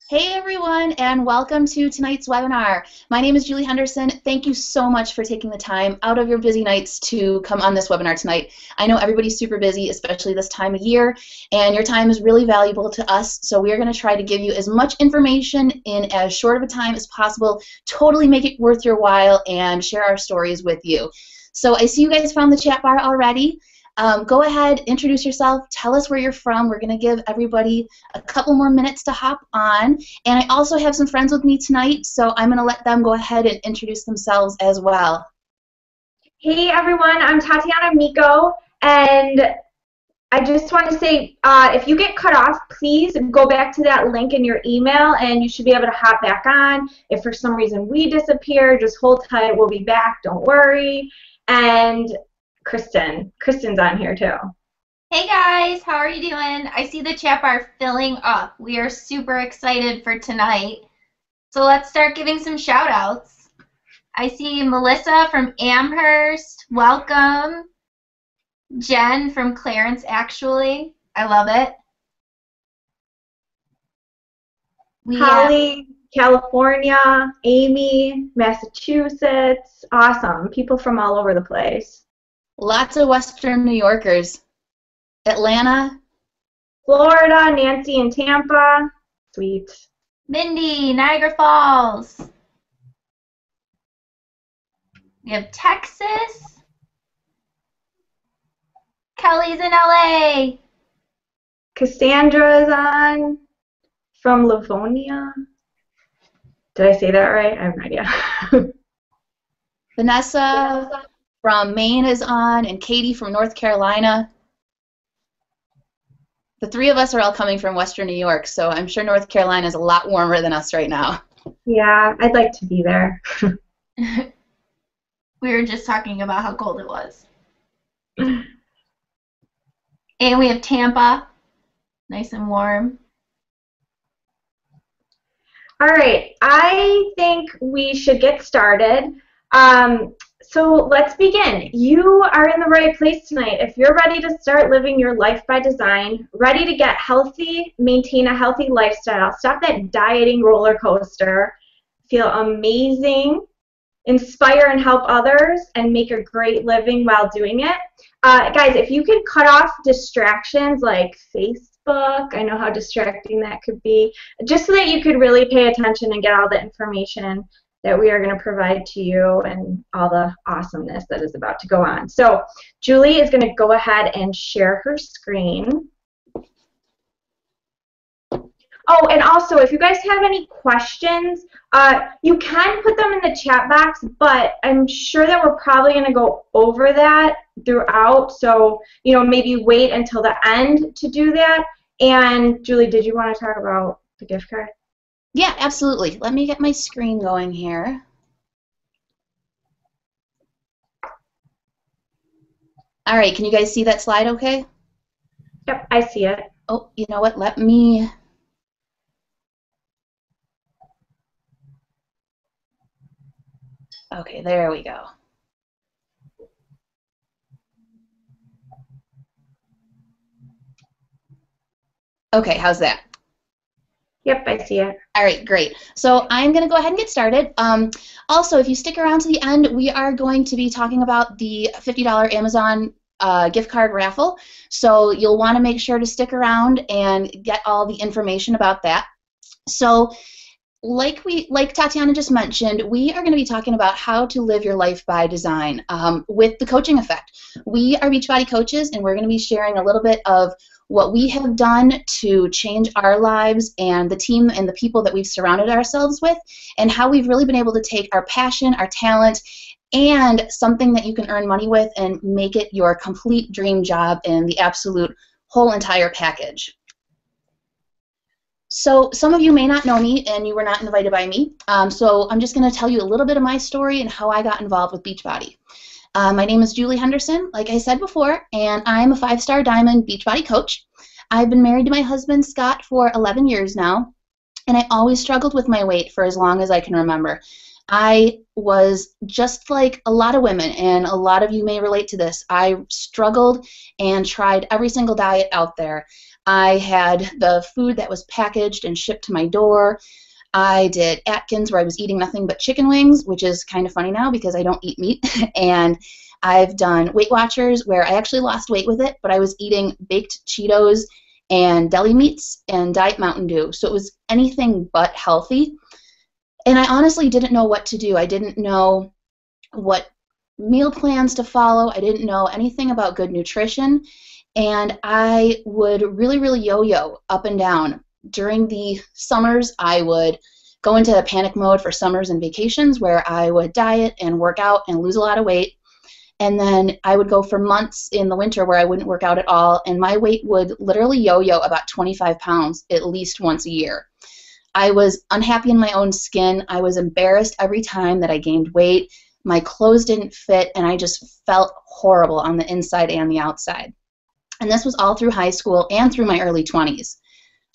Hey everyone, and welcome to tonight's webinar. My name is Julie Henderson. Thank you so much for taking the time out of your busy nights to come on this webinar tonight. I know everybody's super busy, especially this time of year, and your time is really valuable to us, so we are going to try to give you as much information in as short of a time as possible, totally make it worth your while, and share our stories with you. So I see you guys found the chat bar already. Go ahead, introduce yourself, tell us where you're from. We're going to give everybody a couple more minutes to hop on. And I also have some friends with me tonight, so I'm going to let them go ahead and introduce themselves as well. Hey everyone, I'm Tatiana.amico, and I just want to say, if you get cut off, please go back to that link in your email and you should be able to hop back on. If for some reason we disappear, just hold tight, we'll be back, don't worry. And Kristen's on here too. Hey guys, how are you doing? I see the chat bar filling up. We are super excited for tonight. So let's start giving some shout outs. I see Melissa from Amherst, welcome. Jen from Clarence, actually. I love it. Holly, California, Amy, Massachusetts. Awesome. People from all over the place. Lots of Western New Yorkers. Atlanta. Florida, Nancy in Tampa. Sweet. Mindy, Niagara Falls. We have Texas. Kelly's in LA. Cassandra is on from Livonia. Did I say that right? I have no idea. Vanessa from Maine is on, and Katie from North Carolina. The three of us are all coming from Western New York, so I'm sure North Carolina is a lot warmer than us right now. Yeah, I'd like to be there. We were just talking about how cold it was. And we have Tampa, nice and warm. All right, I think we should get started. So let's begin. You are in the right place tonight. If you're ready to start living your life by design, ready to get healthy, maintain a healthy lifestyle, stop that dieting roller coaster, feel amazing, inspire and help others, and make a great living while doing it. Guys, if you could cut off distractions like Facebook, I know how distracting that could be, just so that you could really pay attention and get all the information that we are going to provide to you and all the awesomeness that is about to go on. So Julie is going to go ahead and share her screen. Oh, and also, if you guys have any questions, you can put them in the chat box, but I'm sure that we're probably going to go over that throughout, so maybe wait until the end to do that. And Julie, did you want to talk about the gift card? Yeah, absolutely. Let me get my screen going here. All right, can you guys see that slide okay? Yep, I see it. Oh, you know what? Let me... Okay, there we go. Okay, how's that? Yep, I see it. All right, great. So I'm going to go ahead and get started. Also, if you stick around to the end, we are going to be talking about the $50 Amazon gift card raffle. So you'll want to make sure to stick around and get all the information about that. So like Tatiana just mentioned, we are going to be talking about how to live your life by design with the coaching effect. We are Beachbody coaches, and we're going to be sharing a little bit of what we have done to change our lives and the team and the people that we've surrounded ourselves with, and how we've really been able to take our passion, our talent, and something that you can earn money with and make it your complete dream job and the absolute whole entire package. So some of you may not know me, and you were not invited by me, so I'm just going to tell you a little bit of my story and how I got involved with Beachbody. My name is Julie Henderson, like I said before, and I'm a 5-star Diamond Beachbody coach. I've been married to my husband, Scott, for 11 years now, and I always struggled with my weight for as long as I can remember. I was just like a lot of women, and a lot of you may relate to this. I struggled and tried every single diet out there. I had the food that was packaged and shipped to my door. I did Atkins, where I was eating nothing but chicken wings, which is kind of funny now because I don't eat meat. And I've done Weight Watchers, where I actually lost weight with it, but I was eating baked Cheetos and deli meats and Diet Mountain Dew. So it was anything but healthy. And I honestly didn't know what to do. I didn't know what meal plans to follow. I didn't know anything about good nutrition. And I would really, really yo-yo up and down. During the summers, I would go into panic mode for summers and vacations, where I would diet and work out and lose a lot of weight. And then I would go for months in the winter where I wouldn't work out at all, and my weight would literally yo-yo about 25 pounds at least once a year. I was unhappy in my own skin. I was embarrassed every time that I gained weight. My clothes didn't fit, and I just felt horrible on the inside and the outside. And this was all through high school and through my early 20s.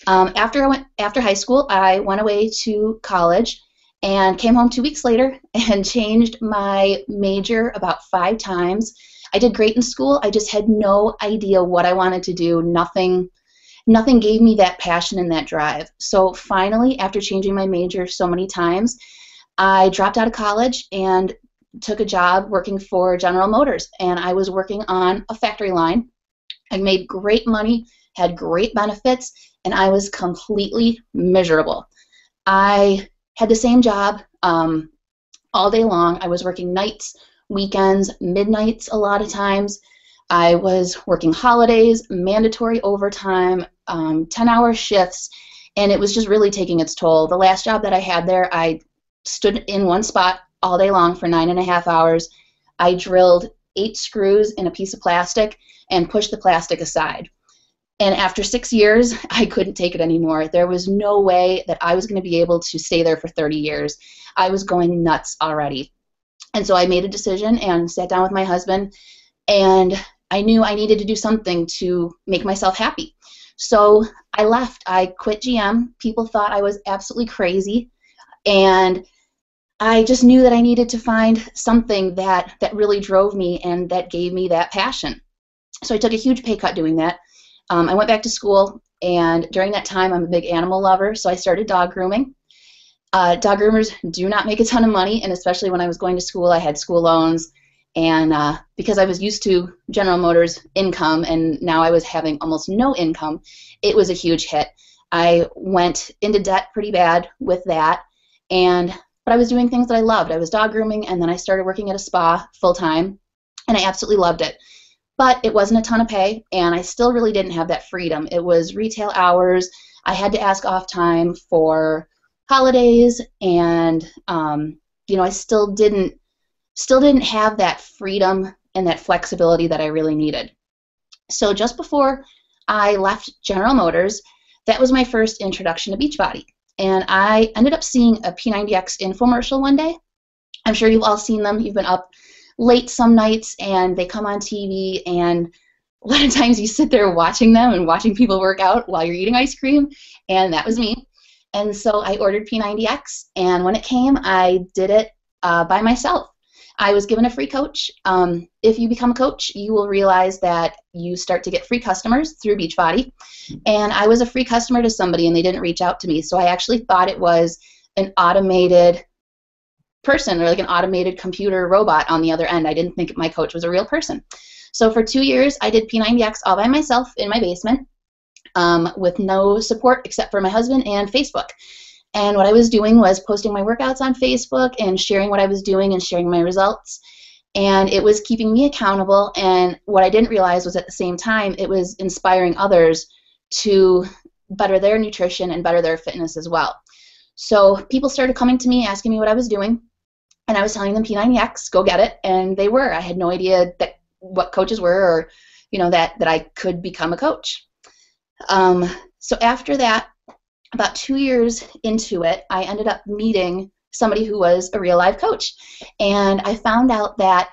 After high school, I went away to college and came home 2 weeks later and changed my major about 5 times. I did great in school. I just had no idea what I wanted to do. Nothing gave me that passion and that drive. So finally, after changing my major so many times, I dropped out of college and took a job working for General Motors. And I was working on a factory line. I made great money, had great benefits, and I was completely miserable. I had the same job all day long. I was working nights, weekends, midnights a lot of times. I was working holidays, mandatory overtime, 10-hour shifts, and it was just really taking its toll. The last job that I had there, I stood in one spot all day long for 9.5 hours. I drilled 8 screws in a piece of plastic and pushed the plastic aside. And after 6 years, I couldn't take it anymore. There was no way that I was going to be able to stay there for 30 years. I was going nuts already. And so I made a decision and sat down with my husband, and I knew I needed to do something to make myself happy. So I left. I quit GM. People thought I was absolutely crazy, and I just knew that I needed to find something that really drove me and that gave me that passion. So I took a huge pay cut doing that. I went back to school, and during that time, I'm a big animal lover, so I started dog grooming. Dog groomers do not make a ton of money, and especially when I was going to school, I had school loans, and because I was used to General Motors income, and now I was having almost no income, it was a huge hit. I went into debt pretty bad with that, but I was doing things that I loved. I was dog grooming, and then I started working at a spa full-time, and I absolutely loved it. But it wasn't a ton of pay, and I still really didn't have that freedom. It was retail hours. I had to ask off time for holidays, and I still didn't have that freedom and that flexibility that I really needed. So just before I left General Motors, that was my first introduction to Beachbody, and I ended up seeing a P90X infomercial one day. I'm sure you've all seen them. You've been up late some nights, and they come on TV, and a lot of times you sit there watching them and watching people work out while you're eating ice cream, and that was me. And so I ordered P90X, and when it came, I did it by myself. I was given a free coach. If you become a coach, you will realize that you start to get free customers through Beachbody, and I was a free customer to somebody, and they didn't reach out to me, so I actually thought it was an automated person, or like an automated computer robot on the other end. I didn't think my coach was a real person. So for 2 years, I did P90X all by myself in my basement with no support except for my husband and Facebook. And what I was doing was posting my workouts on Facebook and sharing what I was doing and sharing my results. And it was keeping me accountable. And what I didn't realize was at the same time, it was inspiring others to better their nutrition and better their fitness as well. So people started coming to me asking me what I was doing. And I was telling them P90X, go get it, and they were. I had no idea what coaches were, or that I could become a coach. So after that, about 2 years into it, I ended up meeting somebody who was a real life coach, and I found out that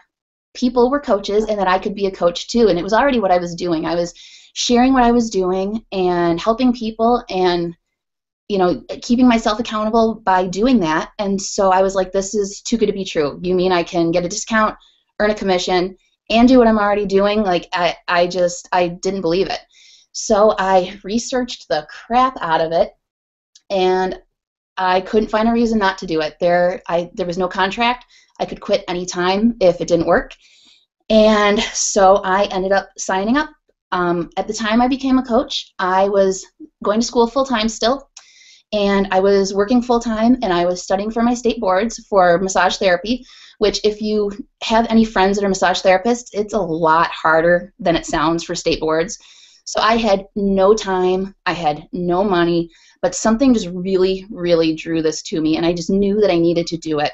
people were coaches and that I could be a coach too. And it was already what I was doing. I was sharing what I was doing and helping people, and keeping myself accountable by doing that. And so I was like, this is too good to be true. You mean I can get a discount, earn a commission, and do what I'm already doing? Like, I didn't believe it. So I researched the crap out of it, and I couldn't find a reason not to do it. There was no contract. I could quit anytime if it didn't work. And so I ended up signing up. At the time I became a coach, I was going to school full-time still, and I was working full-time, and I was studying for my state boards for massage therapy, which if you have any friends that are massage therapists, it's a lot harder than it sounds for state boards. So I had no time, I had no money, but something just really, really drew this to me, and I just knew that I needed to do it.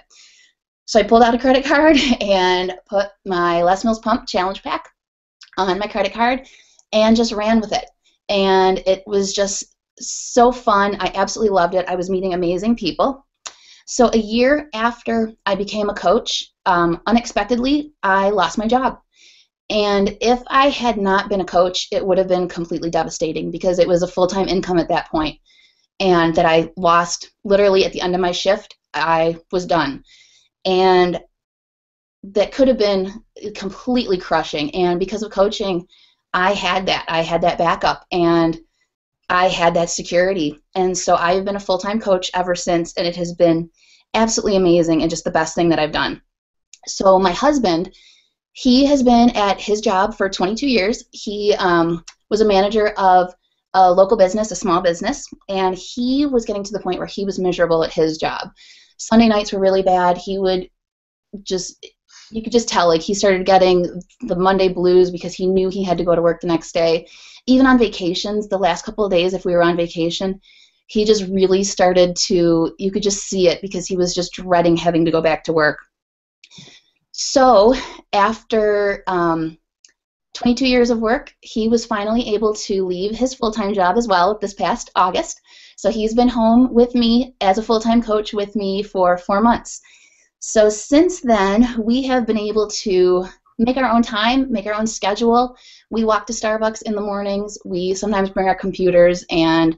So I pulled out a credit card and put my Les Mills Pump Challenge Pack on my credit card and just ran with it. And it was just so fun. I absolutely loved it. I was meeting amazing people. So a year after I became a coach, unexpectedly, I lost my job. And if I had not been a coach, it would have been completely devastating because it was a full-time income at that point, and that I lost literally at the end of my shift. I was done. And that could have been completely crushing. And because of coaching, I had that backup, and I had that security. And so I've been a full-time coach ever since, and it has been absolutely amazing and just the best thing that I've done. So my husband, he has been at his job for 22 years. He was a manager of a local business, a small business, and he was getting to the point where he was miserable at his job. Sunday nights were really bad. He would you could just tell, like, he started getting the Monday blues because he knew he had to go to work the next day. Even on vacations, the last couple of days, if we were on vacation, he just really started to, you could just see it because he was just dreading having to go back to work. So after 22 years of work, he was finally able to leave his full-time job as well this past August. So he's been home with me as a full-time coach with me for 4 months. So since then, we have been able to make our own time, make our own schedule. We walk to Starbucks in the mornings. We sometimes bring our computers and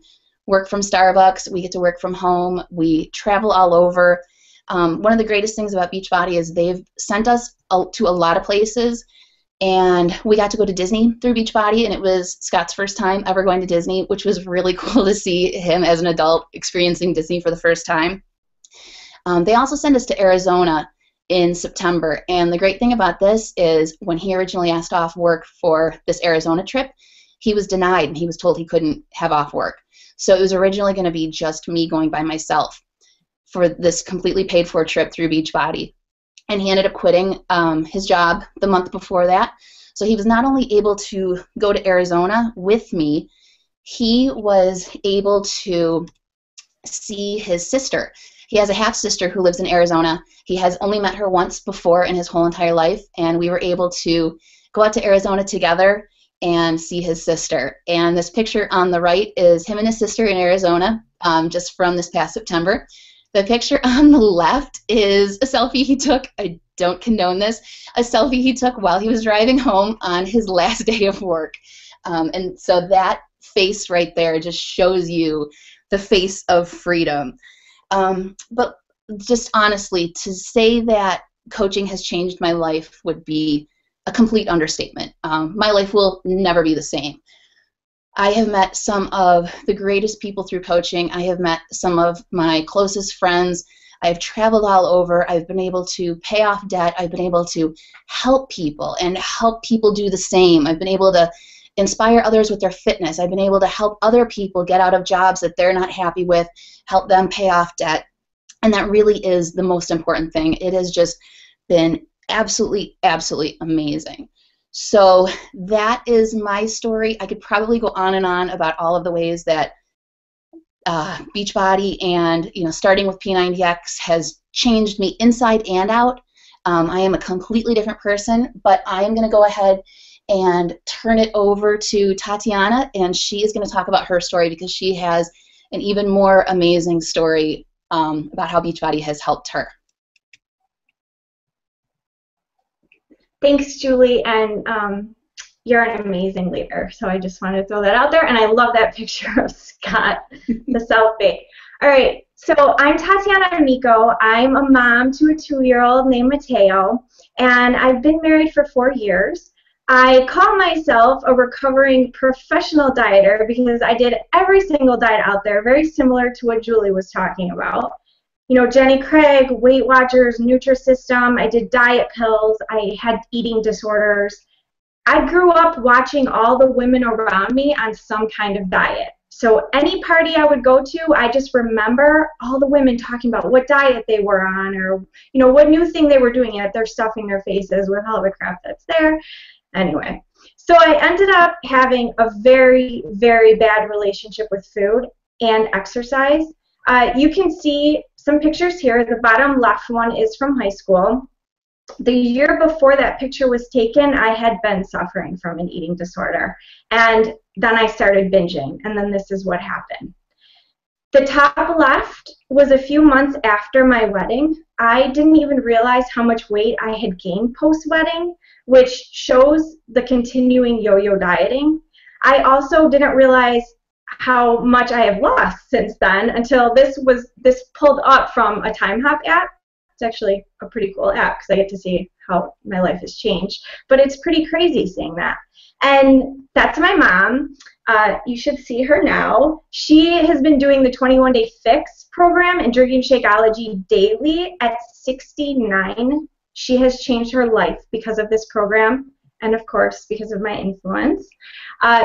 work from Starbucks. We get to work from home. We travel all over. One of the greatest things about Beachbody is they've sent us to a lot of places, and we got to go to Disney through Beachbody, and it was Scott's first time ever going to Disney, which was really cool to see him as an adult experiencing Disney for the first time. They also sent us to Arizona in September, and the great thing about this is when he originally asked off work for this Arizona trip, he was denied, and he was told he couldn't have off work. So it was originally going to be just me going by myself for this completely paid-for trip through Beachbody. And he ended up quitting his job the month before that. So he was not only able to go to Arizona with me, he was able to see his sister. He has a half-sister who lives in Arizona. He has only met her once before in his whole entire life, and we were able to go out to Arizona together and see his sister. And this picture on the right is him and his sister in Arizona, just from this past September. The picture on the left is a selfie he took, I don't condone this, a selfie he took while he was driving home on his last day of work. And so that face right there just shows you the face of freedom. But just honestly, to say that coaching has changed my life would be a complete understatement. My life will never be the same. I have met some of the greatest people through coaching. I have met some of my closest friends. I've traveled all over. I've been able to pay off debt. I've been able to help people and help people do the same. I've been able to inspire others with their fitness. I've been able to help other people get out of jobs that they're not happy with, help them pay off debt. And that really is the most important thing. It has just been absolutely, absolutely amazing. So that is my story. I could probably go on and on about all of the ways that Beachbody and starting with P90X has changed me inside and out. I am a completely different person, but I am going to go ahead and turn it over to Tatiana, and she is going to talk about her story because she has an even more amazing story about how Beachbody has helped her. Thanks, Julie. And you're an amazing leader. So I just wanted to throw that out there. And I love that picture of Scott, the selfie. All right, so I'm Tatiana.amico. I'm a mom to a 2-year-old named Mateo, and I've been married for 4 years. I call myself a recovering professional dieter because I did every single diet out there, very similar to what Julie was talking about. You know, Jenny Craig, Weight Watchers, Nutrisystem. I did diet pills. I had eating disorders. I grew up watching all the women around me on some kind of diet. So any party I would go to, I just remember all the women talking about what diet they were on, or, you know, what new thing they were doing, yet they're stuffing their faces with all the crap that's there. Anyway, so I ended up having a very, very bad relationship with food and exercise. You can see some pictures here. The bottom left one is from high school. The year before that picture was taken, I had been suffering from an eating disorder. And then I started binging, and then this is what happened. The top left was a few months after my wedding. I didn't even realize how much weight I had gained post-wedding, which shows the continuing yo-yo dieting. I also didn't realize how much I have lost since then until this pulled up from a Time Hop app. It's actually a pretty cool app because I get to see how my life has changed. But it's pretty crazy seeing that. And that's my mom. You should see her now. She has been doing the 21-Day Fix program and drinking Shakeology daily at 69. She has changed her life because of this program and, of course, because of my influence.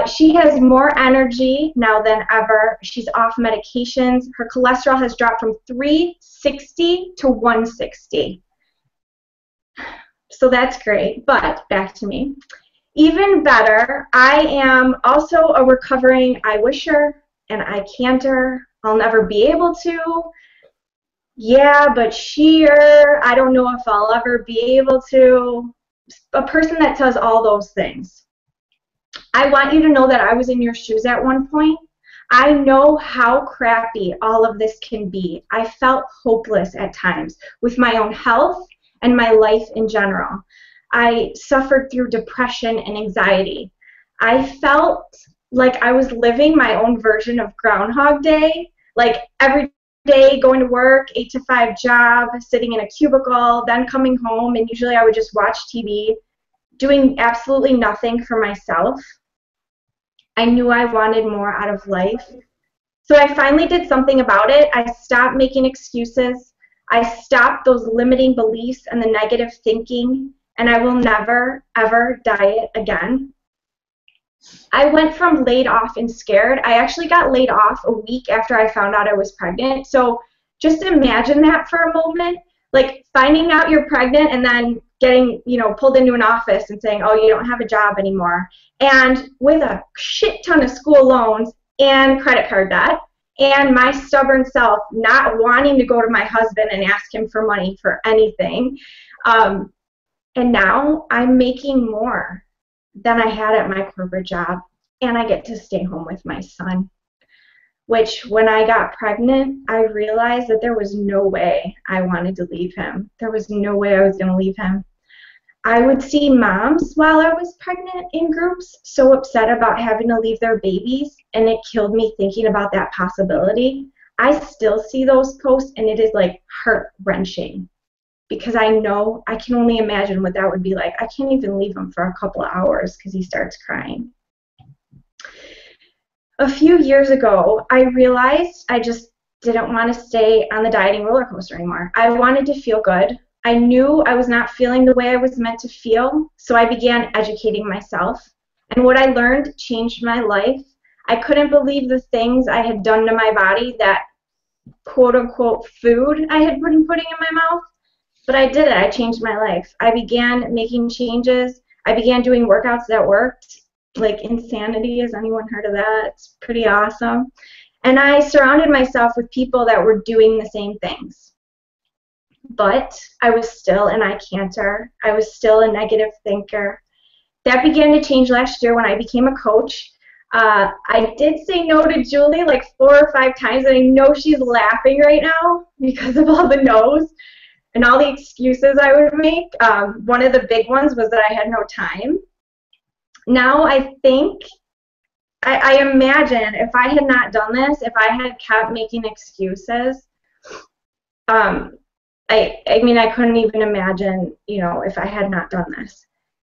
She has more energy now than ever. She's off medications. Her cholesterol has dropped from 360 to 160. So that's great, but back to me. Even better, I am also a recovering I wisher and I canter. I'll never be able to. Yeah, but sheer, I don't know if I'll ever be able to. A person that says all those things. I want you to know that I was in your shoes at one point. I know how crappy all of this can be. I felt hopeless at times with my own health and my life in general. I suffered through depression and anxiety. I felt like I was living my own version of Groundhog Day, like every day going to work, 8 to 5 job, sitting in a cubicle, then coming home, and usually I would just watch TV, doing absolutely nothing for myself. I knew I wanted more out of life. So I finally did something about it. I stopped making excuses. I stopped those limiting beliefs and the negative thinking, and I will never, ever diet again. I went from laid off and scared. I actually got laid off a week after I found out I was pregnant. So just imagine that for a moment, like finding out you're pregnant and then getting, pulled into an office and saying, oh, you don't have a job anymore. And with a shit ton of school loans and credit card debt, and my stubborn self not wanting to go to my husband and ask him for money for anything. And now I'm making more than I had at my corporate job, and I get to stay home with my son. Which, when I got pregnant, I realized that there was no way I wanted to leave him. There was no way I was going to leave him. I would see moms while I was pregnant in groups so upset about having to leave their babies, and it killed me thinking about that possibility. I still see those posts, and it is like heart-wrenching because I know, I can only imagine what that would be like. I can't even leave him for a couple of hours because he starts crying. A few years ago, I realized I just didn't want to stay on the dieting roller coaster anymore. I wanted to feel good. I knew I was not feeling the way I was meant to feel, so I began educating myself. And what I learned changed my life. I couldn't believe the things I had done to my body, that quote-unquote food I had been putting in my mouth. But I did it. I changed my life. I began making changes. I began doing workouts that worked. Like Insanity, has anyone heard of that? It's pretty awesome. And I surrounded myself with people that were doing the same things. But I was still an I canter. I was still a negative thinker. That began to change last year when I became a coach. I did say no to Julie like 4 or 5 times, and I know she's laughing right now because of all the no's and all the excuses I would make. One of the big ones was that I had no time. now I think, I imagine if I had not done this, if I had kept making excuses, I mean, I couldn't even imagine, you know, if I had not done this.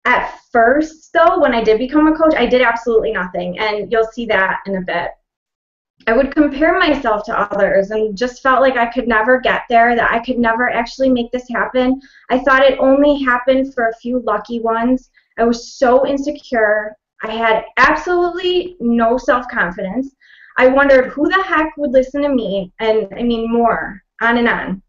At first, though, when I did become a coach, I did absolutely nothing, and you'll see that in a bit. I would compare myself to others and just felt like I could never get there, that I could never actually make this happen. I thought it only happened for a few lucky ones. I was so insecure. I had absolutely no self-confidence. I wondered who the heck would listen to me, and I mean, more, on and on.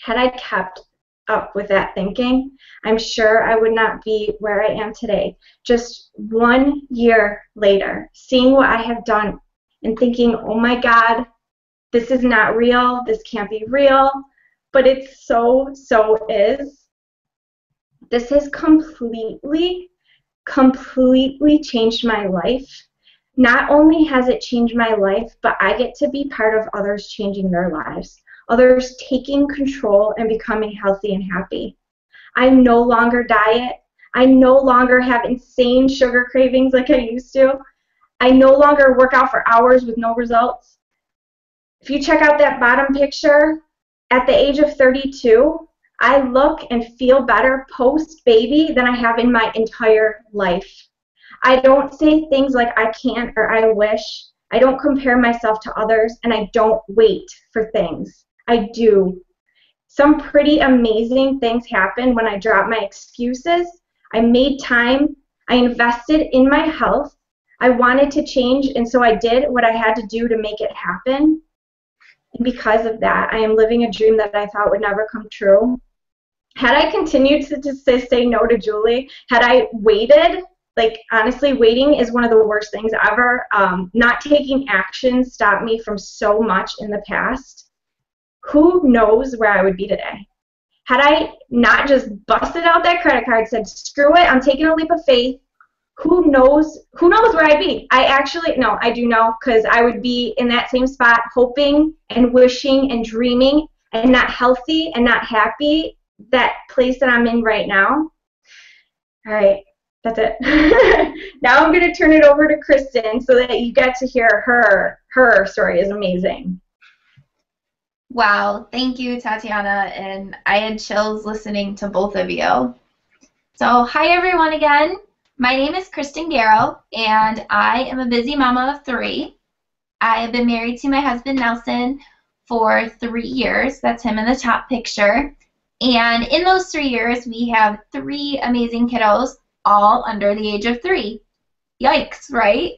Had I kept up with that thinking, I'm sure I would not be where I am today. Just 1 year later, seeing what I have done and thinking, oh my God, this is not real, this can't be real, but it so is. This has completely changed my life. Not only has it changed my life, but I get to be part of others changing their lives, others taking control and becoming healthy and happy. I no longer diet. I no longer have insane sugar cravings like I used to. I no longer work out for hours with no results. If you check out that bottom picture, at the age of 32, I look and feel better post-baby than I have in my entire life. I don't say things like I can't or I wish. I don't compare myself to others, and I don't wait for things. I do. Some pretty amazing things happen when I dropped my excuses. I made time. I invested in my health. I wanted to change, and so I did what I had to do to make it happen. And because of that, I am living a dream that I thought would never come true. Had I continued to say no to Julie, had I waited, like honestly, waiting is one of the worst things ever. Not taking action stopped me from so much in the past. Who knows where I would be today? Had I not just busted out that credit card, said, screw it, I'm taking a leap of faith, who knows where I'd be? I do know, because I would be in that same spot, hoping and wishing and dreaming and not healthy and not happy, that place that I'm in right now. All right, that's it. Now I'm going to turn it over to Kristen so that you get to hear her story is amazing. Wow, thank you, Tatiana, and I had chills listening to both of you. So, hi everyone again. My name is Kristen Garro, and I am a busy mama of 3. I have been married to my husband, Nelson, for 3 years. That's him in the top picture. And in those 3 years, we have 3 amazing kiddos, all under the age of 3. Yikes, right?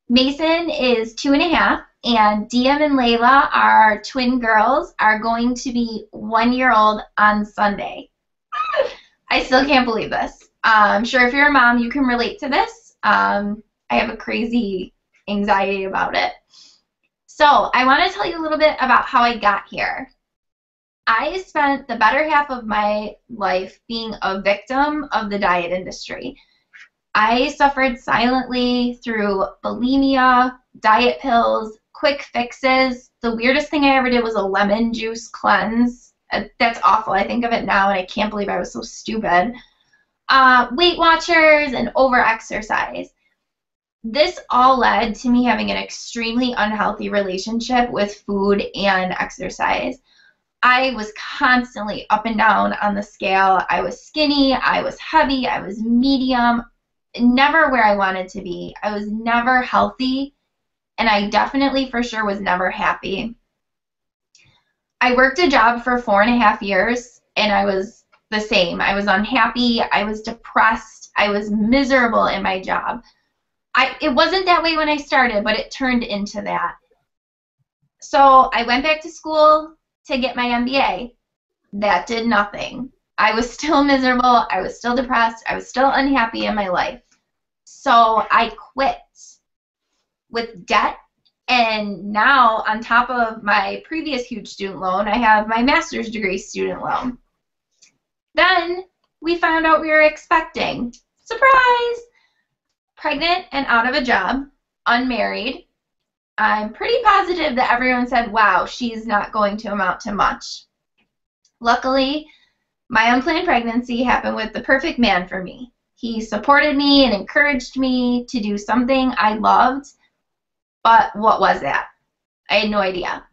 Mason is 2.5, and Diem and Layla, our twin girls, are going to be 1 year old on Sunday. I still can't believe this. I'm sure if you're a mom, you can relate to this. I have a crazy anxiety about it. So I want to tell you a little bit about how I got here. I spent the better half of my life being a victim of the diet industry. I suffered silently through bulimia, diet pills, quick fixes. The weirdest thing I ever did was a lemon juice cleanse. That's awful. I think of it now, and I can't believe I was so stupid. Weight Watchers, and over-exercise. This all led to me having an extremely unhealthy relationship with food and exercise. I was constantly up and down on the scale. I was skinny, I was heavy, I was medium, never where I wanted to be. I was never healthy, and I definitely for sure was never happy. I worked a job for 4.5 years, and I was the same. I was unhappy, I was depressed, I was miserable in my job. It wasn't that way when I started, but it turned into that. So I went back to school to get my MBA. That did nothing. I was still miserable, I was still depressed, I was still unhappy in my life. So I quit with debt, and now on top of my previous huge student loan, I have my master's degree student loan. Then we found out we were expecting. Surprise! Pregnant and out of a job, unmarried. I'm pretty positive that everyone said, wow, she's not going to amount to much. Luckily, my unplanned pregnancy happened with the perfect man for me. He supported me and encouraged me to do something I loved, but what was that? I had no idea.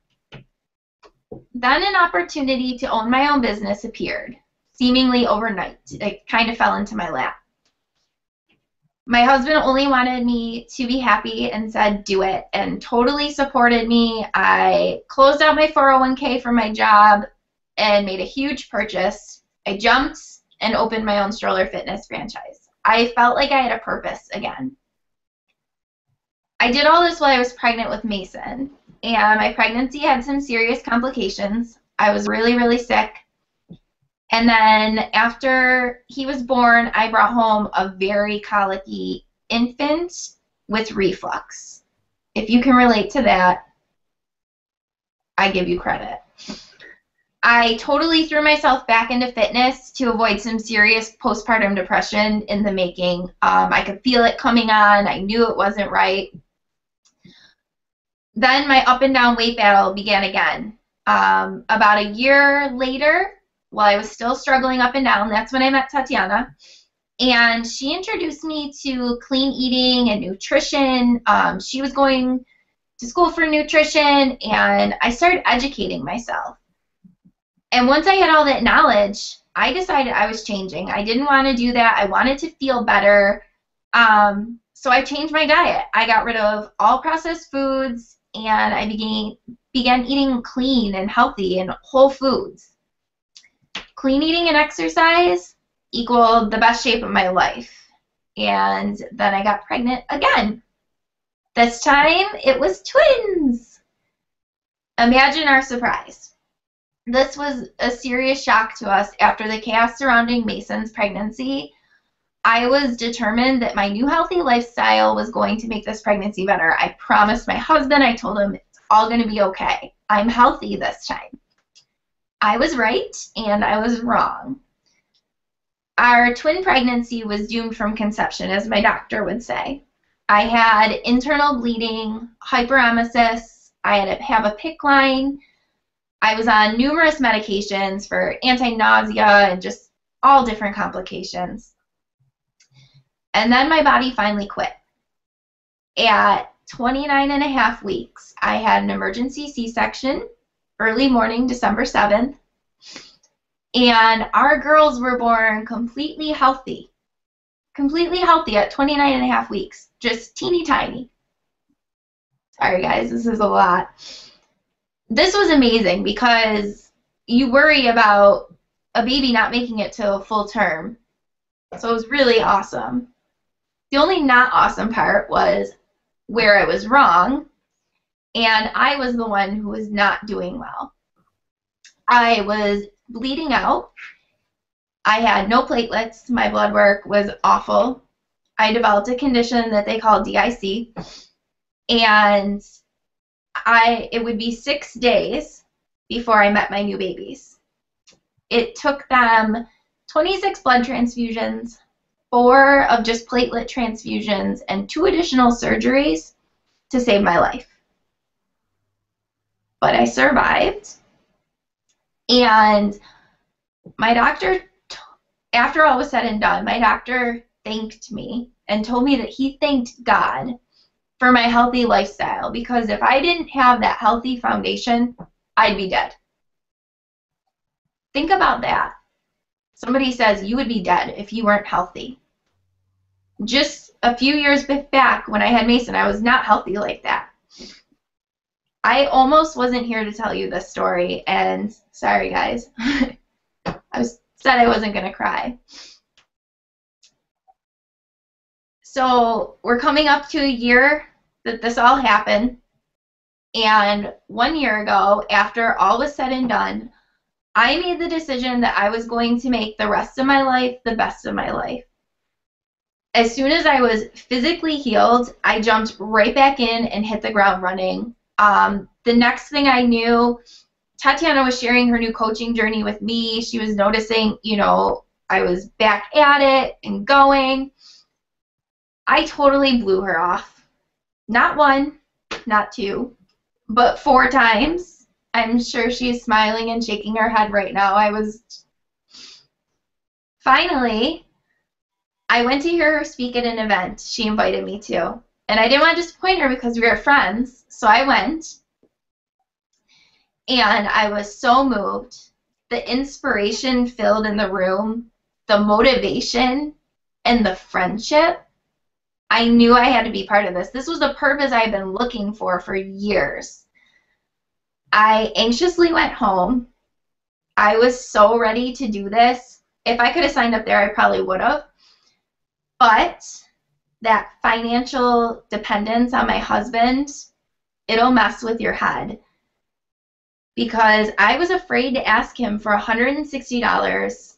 Then an opportunity to own my own business appeared, seemingly overnight. It kind of fell into my lap. My husband only wanted me to be happy and said, do it, and totally supported me. I closed out my 401k for my job and made a huge purchase. I jumped and opened my own stroller fitness franchise. I felt like I had a purpose again. I did all this while I was pregnant with Mason, and my pregnancy had some serious complications. I was really, really sick. And then after he was born, I brought home a very colicky infant with reflux. If you can relate to that, I give you credit. I totally threw myself back into fitness to avoid some serious postpartum depression in the making. I could feel it coming on. I knew it wasn't right. Then my up and down weight battle began again. About a year later, while I was still struggling up and down, that's when I met Tatiana. And she introduced me to clean eating and nutrition. She was going to school for nutrition, and I started educating myself. And once I had all that knowledge, I decided I was changing. I didn't want to do that. I wanted to feel better. So I changed my diet. I got rid of all processed foods, and I began eating clean and healthy and whole foods. Clean eating and exercise equaled the best shape of my life. And then I got pregnant again. This time it was twins. Imagine our surprise. This was a serious shock to us after the chaos surrounding Mason's pregnancy. I was determined that my new healthy lifestyle was going to make this pregnancy better. I promised my husband, I told him it's all going to be okay. I'm healthy this time. I was right and I was wrong. Our twin pregnancy was doomed from conception, as my doctor would say. I had internal bleeding, hyperemesis, I had to have a PICC line. I was on numerous medications for anti-nausea and just all different complications. And then my body finally quit. At 29 and a half weeks, I had an emergency C-section, early morning, December 7th. And our girls were born completely healthy. Completely healthy at 29 and a half weeks. Just teeny tiny. Sorry guys, this is a lot. This was amazing because you worry about a baby not making it to a full term. So it was really awesome. The only not awesome part was where I was wrong, and I was the one who was not doing well. I was bleeding out. I had no platelets. My blood work was awful. I developed a condition that they call DIC, and it would be 6 days before I met my new babies. It took them 26 blood transfusions, 4 of just platelet transfusions, and 2 additional surgeries to save my life. But I survived, and my doctor, after all was said and done, my doctor thanked me and told me that he thanked God for my healthy lifestyle, because if I didn't have that healthy foundation, I'd be dead. Think about that. Somebody says you would be dead if you weren't healthy. Just a few years back when I had Mason, I was not healthy like that. I almost wasn't here to tell you this story, and sorry guys. Said I wasn't going to cry. So we're coming up to a year that this all happened, and 1 year ago, after all was said and done, I made the decision that I was going to make the rest of my life the best of my life. As soon as I was physically healed, I jumped right back in and hit the ground running. The next thing I knew, Tatiana was sharing her new coaching journey with me. She was noticing, I was back at it and going. I totally blew her off. Not 1, not 2, but 4 times. I'm sure she's smiling and shaking her head right now. Finally, I went to hear her speak at an event she invited me to. And I didn't want to disappoint her because we were friends. So I went. And I was so moved. The inspiration filled in the room, the motivation, and the friendship. I knew I had to be part of this. This was the purpose I had been looking for years. I anxiously went home. I was so ready to do this. If I could have signed up there, I probably would have. But that financial dependence on my husband, it'll mess with your head. Because I was afraid to ask him for $160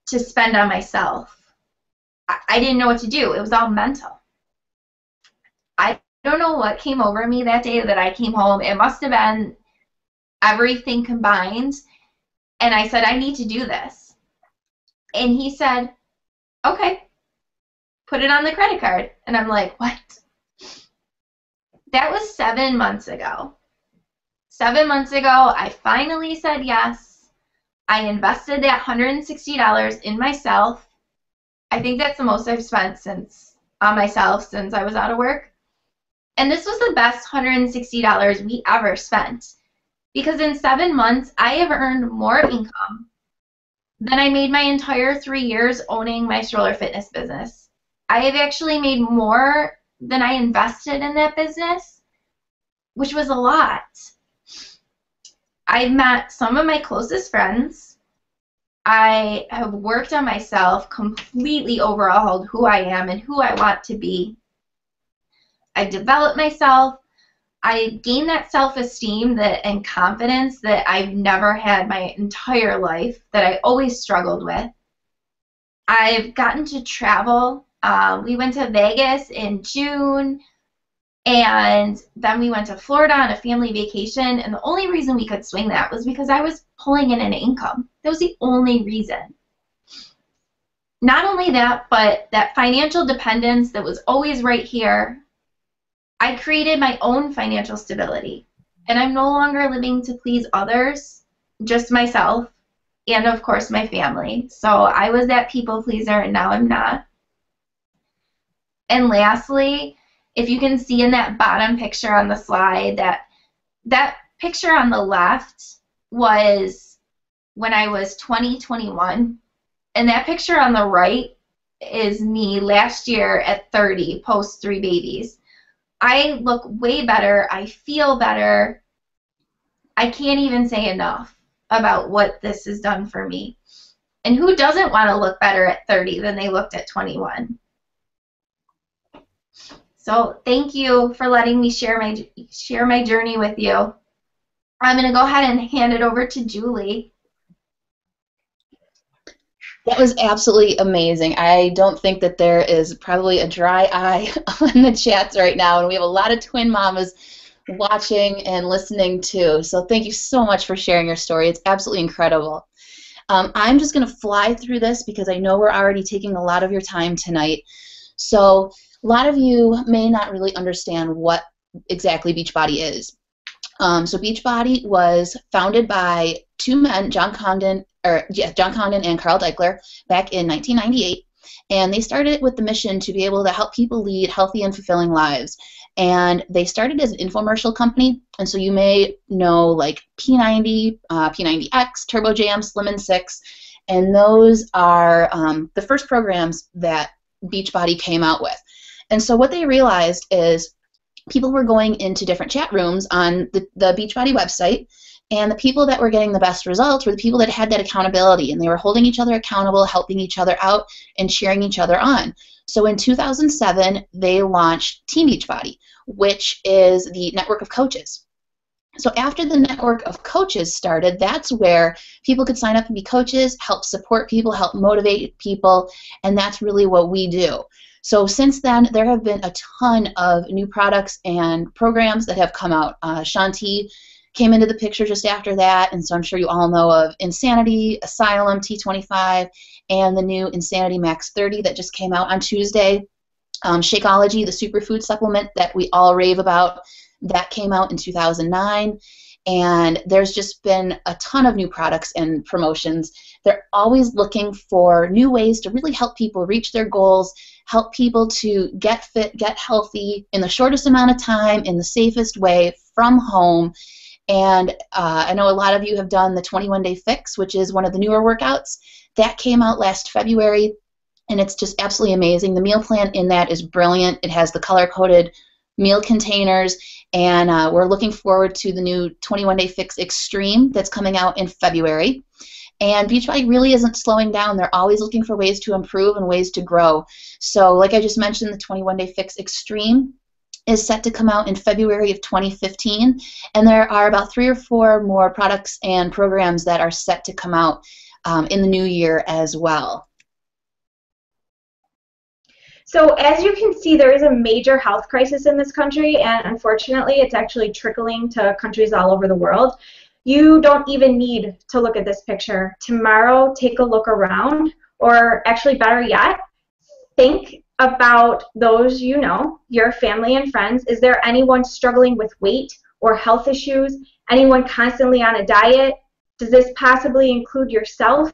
to spend on myself. I didn't know what to do. It was all mental. I don't know what came over me that day that I came home. It must have been everything combined. And I said, I need to do this. And he said, okay, put it on the credit card. And I'm like, what? That was 7 months ago. 7 months ago, I finally said yes. I invested that $160 in myself. I think that's the most I've spent on myself since I was out of work. And this was the best $160 we ever spent. Because in 7 months, I have earned more income than I made my entire 3 years owning my stroller fitness business. I have actually made more than I invested in that business, which was a lot. I've met some of my closest friends. I have worked on myself, completely overhauled who I am and who I want to be. I've developed myself. I gained that self-esteem and confidence that I've never had my entire life, that I always struggled with. I've gotten to travel. We went to Vegas in June, and then we went to Florida on a family vacation, and the only reason we could swing that was because I was pulling in an income. That was the only reason. Not only that, but that financial dependence that was always right here. I created my own financial stability, and I'm no longer living to please others, just myself, and of course my family. So I was that people pleaser, and now I'm not. And lastly, if you can see in that bottom picture on the slide, that picture on the left was when I was 21, and that picture on the right is me last year at 30, post 3 babies. I look way better. I feel better. I can't even say enough about what this has done for me. And who doesn't want to look better at 30 than they looked at 21? So thank you for letting me share my journey with you. I'm going to go ahead and hand it over to Julie. That was absolutely amazing. I don't think that there is probably a dry eye on the chats right now, and we have a lot of twin mamas watching and listening too. So thank you so much for sharing your story. It's absolutely incredible. I'm just going to fly through this because I know we're already taking a lot of your time tonight. So a lot of you may not really understand what exactly Beachbody is. So Beachbody was founded by two men, John Condon and Carl Deichler, back in 1998, and they started it with the mission to be able to help people lead healthy and fulfilling lives. And they started as an infomercial company, and so you may know like P90, P90X, Turbo Jam, Slim and Six, and those are the first programs that Beachbody came out with. And so what they realized is people were going into different chat rooms on the Beachbody website, and the people that were getting the best results were the people that had that accountability, and they were holding each other accountable, helping each other out, and cheering each other on. So in 2007, they launched Team Beachbody, which is the network of coaches. So after the network of coaches started, that's where people could sign up and be coaches, help support people, help motivate people, and that's really what we do. So since then, there have been a ton of new products and programs that have come out. Shanti came into the picture just after that, and so I'm sure you all know of Insanity, Asylum, T25, and the new Insanity Max 30 that just came out on Tuesday. Shakeology, the superfood supplement that we all rave about, that came out in 2009. and there's just been a ton of new products and promotions. They're always looking for new ways to really help people reach their goals, help people to get fit, get healthy in the shortest amount of time, in the safest way, from home. And I know a lot of you have done the 21-Day Fix, which is one of the newer workouts. That came out last February, and it's just absolutely amazing. The meal plan in that is brilliant. It has the color-coded meal containers, and we're looking forward to the new 21-Day Fix Extreme that's coming out in February. And Beachbody really isn't slowing down. They're always looking for ways to improve and ways to grow. So like I just mentioned, the 21-Day Fix Extreme is set to come out in February of 2015, and there are about 3 or 4 more products and programs that are set to come out in the new year as well. So as you can see, there is a major health crisis in this country, and unfortunately it's actually trickling to countries all over the world. You don't even need to look at this picture. Tomorrow, take a look around, or actually better yet, think about those you know, your family and friends. Is there anyone struggling with weight or health issues? Anyone constantly on a diet? Does this possibly include yourself?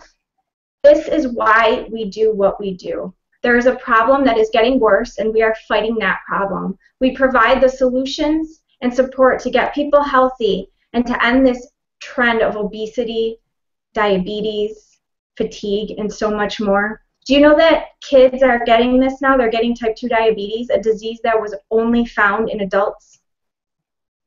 This is why we do what we do. There is a problem that is getting worse, and we are fighting that problem. We provide the solutions and support to get people healthy and to end this trend of obesity, diabetes, fatigue, and so much more. Do you know that kids are getting this now? They're getting type 2 diabetes, a disease that was only found in adults.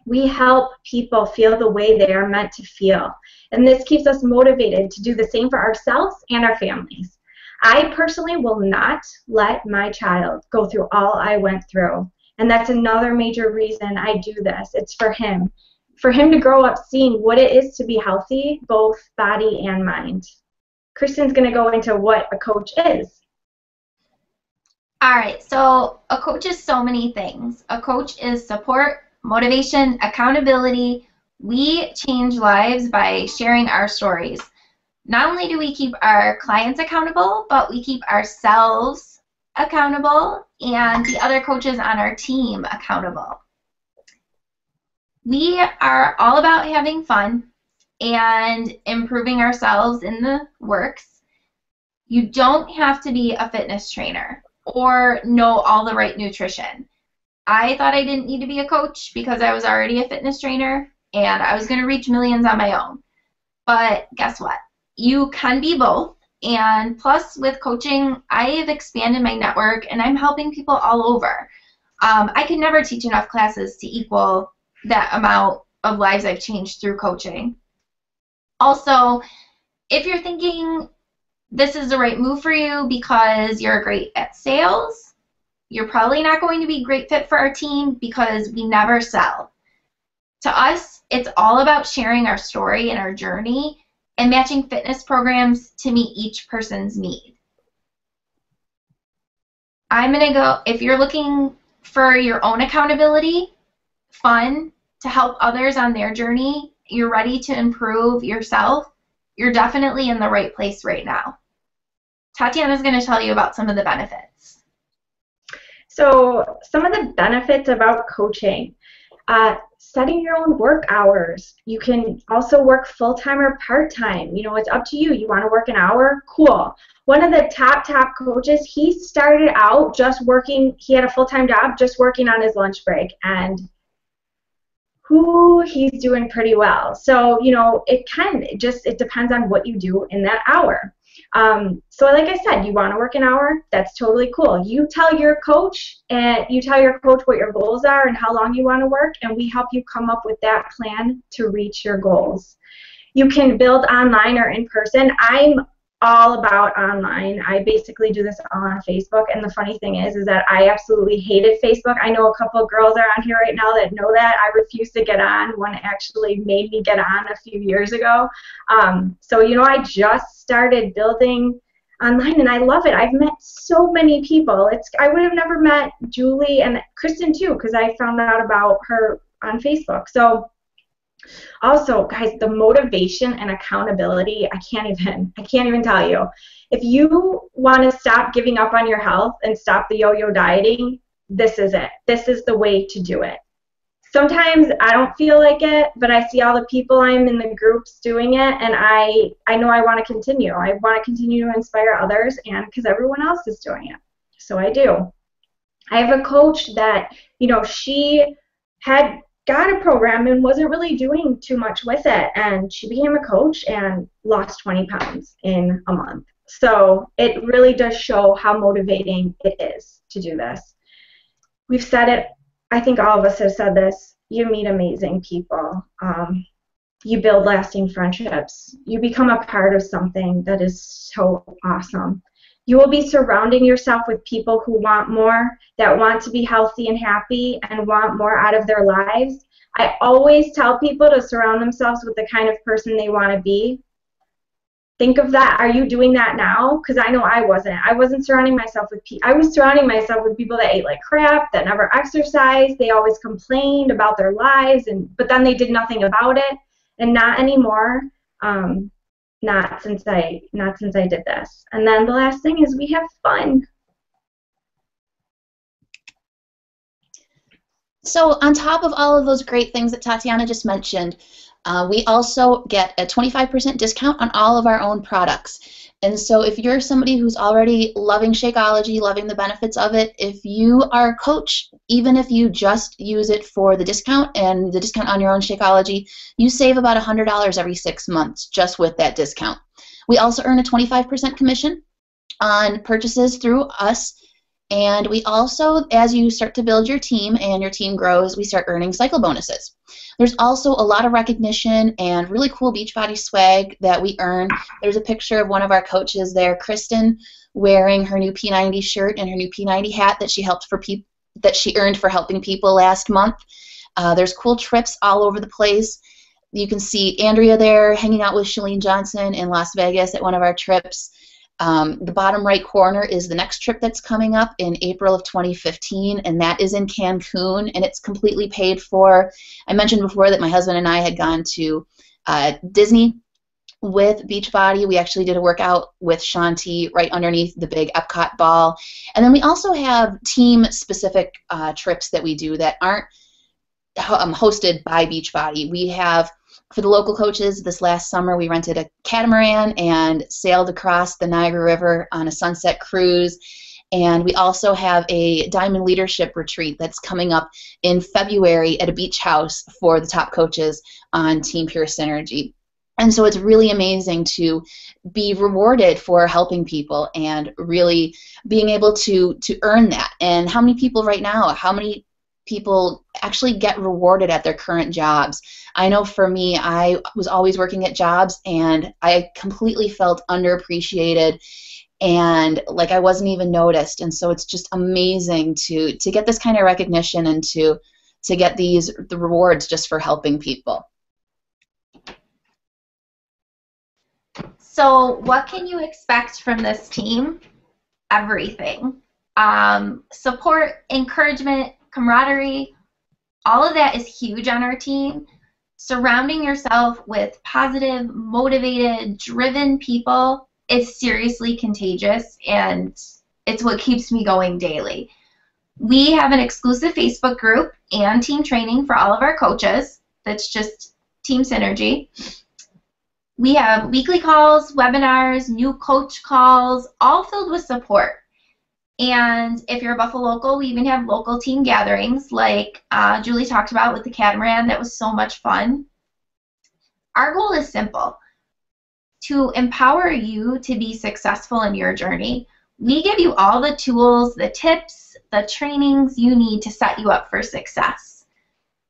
We help people feel the way they are meant to feel, and this keeps us motivated to do the same for ourselves and our families. I personally will not let my child go through all I went through, and that's another major reason I do this. It's for him to grow up seeing what it is to be healthy, both body and mind. Kristen's going to go into what a coach is. All right, so a coach is so many things. A coach is support, motivation, accountability. We change lives by sharing our stories. Not only do we keep our clients accountable, but we keep ourselves accountable and the other coaches on our team accountable. We are all about having fun and improving ourselves in the works. You don't have to be a fitness trainer or know all the right nutrition. I thought I didn't need to be a coach because I was already a fitness trainer and I was going to reach millions on my own. But guess what? You can be both, and plus with coaching, I have expanded my network and I'm helping people all over. I can never teach enough classes to equal that amount of lives I've changed through coaching. Also, if you're thinking this is the right move for you because you're great at sales, you're probably not going to be a great fit for our team because we never sell. To us, it's all about sharing our story and our journey and matching fitness programs to meet each person's need. I'm going to go, if you're looking for your own accountability, fun, to help others on their journey, you're ready to improve yourself, you're definitely in the right place right now. Tatiana's going to tell you about some of the benefits. So some of the benefits about coaching. Setting your own work hours. You can also work full-time or part-time. You know, it's up to you. You want to work an hour? Cool. One of the top coaches, he started out just working, he had a full-time job just working on his lunch break, and he's doing pretty well. So, you know, it depends on what you do in that hour. So like I said, you want to work an hour, that's totally cool. You tell your coach what your goals are and how long you want to work, and we help you come up with that plan to reach your goals. You can build online or in person. I'm all about online. I basically do this all on Facebook, and the funny thing is that I absolutely hated Facebook. I know a couple of girls are on here right now that know that. I refused to get on. One actually made me get on a few years ago. So, you know, I just started building online, and I love it. I've met so many people. I would have never met Julie and Kristen too, because I found out about her on Facebook. So also, guys, the motivation and accountability, I can't even tell you. If you want to stop giving up on your health and stop the yo-yo dieting, this is it. This is the way to do it. sometimes I don't feel like it, but I see all the people I'm in the groups doing it, and I know I want to continue. I want to continue to inspire others, and because everyone else is doing it. So I do. I have a coach that, she had got a program and wasn't really doing too much with it, and she became a coach and lost 20 pounds in a month. So it really does show how motivating it is to do this. We've said it, I think all of us have said this, you meet amazing people. You build lasting friendships. You become a part of something that is so awesome. You will be surrounding yourself with people who want more, that want to be healthy and happy and want more out of their lives. I always tell people to surround themselves with the kind of person they want to be. Think of that. Are you doing that now? Because I know I wasn't. I wasn't surrounding myself with people. I was surrounding myself with people that ate like crap, that never exercised. They always complained about their lives, but then they did nothing about it. And not anymore. Not since I did this. And then the last thing is we have fun. So on top of all of those great things that Tatiana just mentioned, we also get a 25% discount on all of our own products. And so if you're somebody who's already loving Shakeology, loving the benefits of it, if you are a coach, even if you just use it for the discount and the discount on your own Shakeology, you save about $100 every 6 months just with that discount. We also earn a 25% commission on purchases through us. And we also, as you start to build your team and your team grows, we start earning cycle bonuses. There's also a lot of recognition and really cool Beachbody swag that we earn. There's a picture of one of our coaches there, Kristen, wearing her new P90 shirt and her new P90 hat that she earned for helping people last month. There's cool trips all over the place. You can see Andrea there hanging out with Shalene Johnson in Las Vegas at one of our trips. The bottom right corner is the next trip that's coming up in April of 2015, and that is in Cancun, and it's completely paid for. I mentioned before that my husband and I had gone to Disney with Beachbody. We actually did a workout with Shanti right underneath the big Epcot ball. And then we also have team-specific trips that we do that aren't hosted by Beachbody. We have, for the local coaches, this last summer we rented a catamaran and sailed across the Niagara River on a sunset cruise. And we also have a Diamond Leadership Retreat that's coming up in February at a beach house for the top coaches on Team Pure Synergy. And so it's really amazing to be rewarded for helping people and really being able to earn that. And how many people right now, how many people actually get rewarded at their current jobs? I know for me, I was always working at jobs and I completely felt underappreciated and like I wasn't even noticed. And so it's just amazing to get this kind of recognition and to get the rewards just for helping people. So what can you expect from this team? Everything. Support, encouragement, camaraderie, all of that is huge on our team. Surrounding yourself with positive, motivated, driven people is seriously contagious, and it's what keeps me going daily. We have an exclusive Facebook group and team training for all of our coaches. That's just Team Synergy. We have weekly calls, webinars, new coach calls, all filled with support. And if you're a Buffalo local, we even have local team gatherings like Julie talked about with the catamaran. That was so much fun. Our goal is simple: to empower you to be successful in your journey. We give you all the tools, the tips, the trainings you need to set you up for success.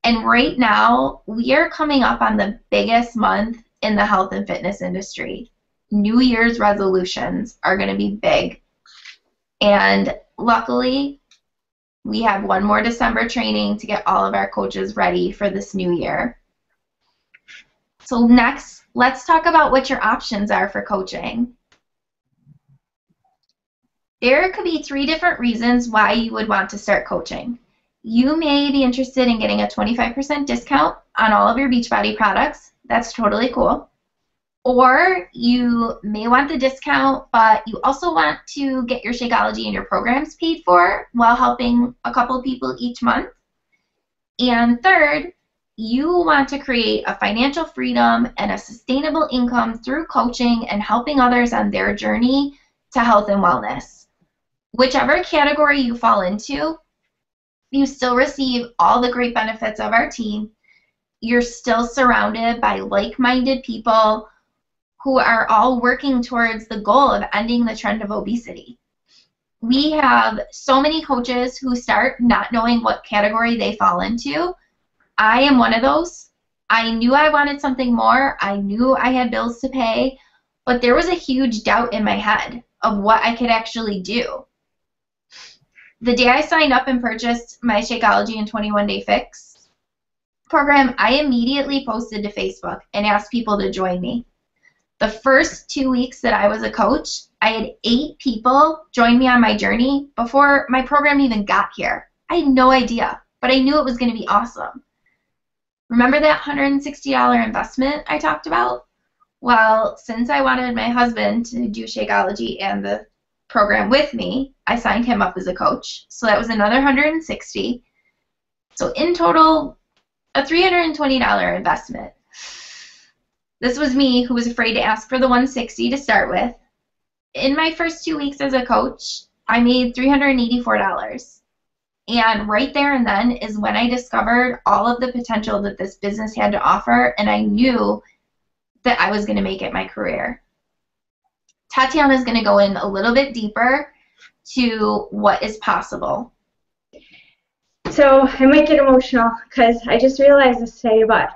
And right now, we are coming up on the biggest month in the health and fitness industry. New Year's resolutions are going to be big. And luckily, we have one more December training to get all of our coaches ready for this new year. So next, let's talk about what your options are for coaching. There could be 3 different reasons why you would want to start coaching. You may be interested in getting a 25% discount on all of your Beachbody products. That's totally cool. Or you may want the discount, but you also want to get your Shakeology and your programs paid for while helping a couple of people each month. And third, you want to create a financial freedom and a sustainable income through coaching and helping others on their journey to health and wellness. Whichever category you fall into, you still receive all the great benefits of our team. You're still surrounded by like-minded people who are all working towards the goal of ending the trend of obesity. We have so many coaches who start not knowing what category they fall into. I am one of those. I knew I wanted something more. I knew I had bills to pay, but there was a huge doubt in my head of what I could actually do. The day I signed up and purchased my Shakeology and 21-Day Fix program, I immediately posted to Facebook and asked people to join me. The first 2 weeks that I was a coach, I had 8 people join me on my journey before my program even got here. I had no idea, but I knew it was going to be awesome. Remember that $160 investment I talked about? Well, since I wanted my husband to do Shakeology and the program with me, I signed him up as a coach. So that was another $160. So in total, a $320 investment. This was me who was afraid to ask for the $160 to start with. In my first 2 weeks as a coach, I made $384. And right there and then is when I discovered all of the potential that this business had to offer, and I knew that I was going to make it my career. Tatiana is going to go in a little bit deeper to what is possible. So I might get emotional because I just realized this today, but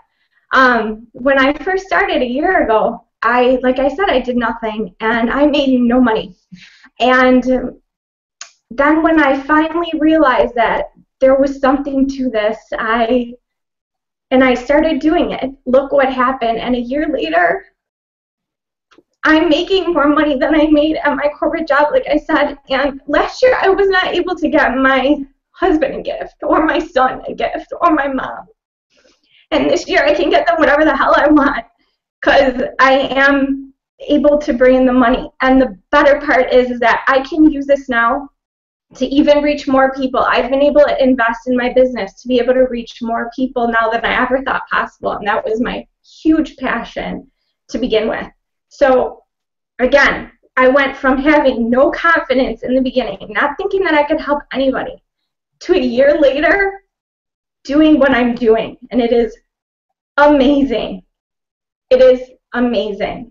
when I first started a year ago, like I said, I did nothing and I made no money. And then when I finally realized that there was something to this, I started doing it. Look what happened. And a year later, I'm making more money than I made at my corporate job, like I said. And last year, I was not able to get my husband a gift, or my son a gift, or my mom. And this year, I can get them whatever the hell I want because I am able to bring in the money. And the better part is that I can use this now to even reach more people. I've been able to invest in my business to be able to reach more people now than I ever thought possible. And that was my huge passion to begin with. So again, I went from having no confidence in the beginning, not thinking that I could help anybody, to a year later doing what I'm doing. And it is amazing. It is amazing.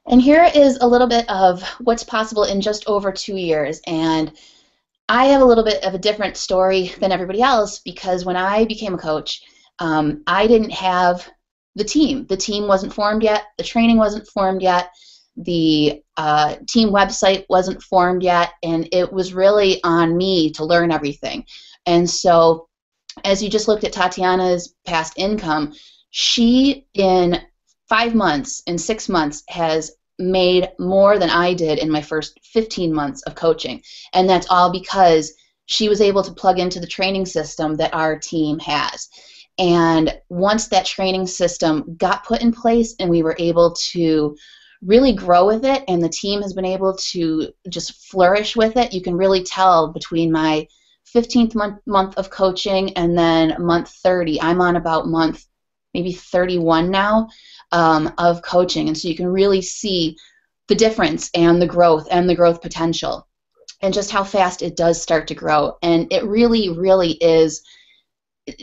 And here is a little bit of what's possible in just over 2 years. And I have a little bit of a different story than everybody else because when I became a coach, I didn't have the team. The team wasn't formed yet. The training wasn't formed yet. The team website wasn't formed yet. And it was really on me to learn everything. And so as you just looked at Tatiana's past income, she in 5 months, in 6 months, has made more than I did in my first 15 months of coaching. And that's all because she was able to plug into the training system that our team has. And once that training system got put in place and we were able to really grow with it and the team has been able to just flourish with it, you can really tell between my 15th month of coaching and then month 30. I'm on about month maybe 31 now of coaching. And so you can really see the difference and the growth potential and just how fast it does start to grow. And it really, really is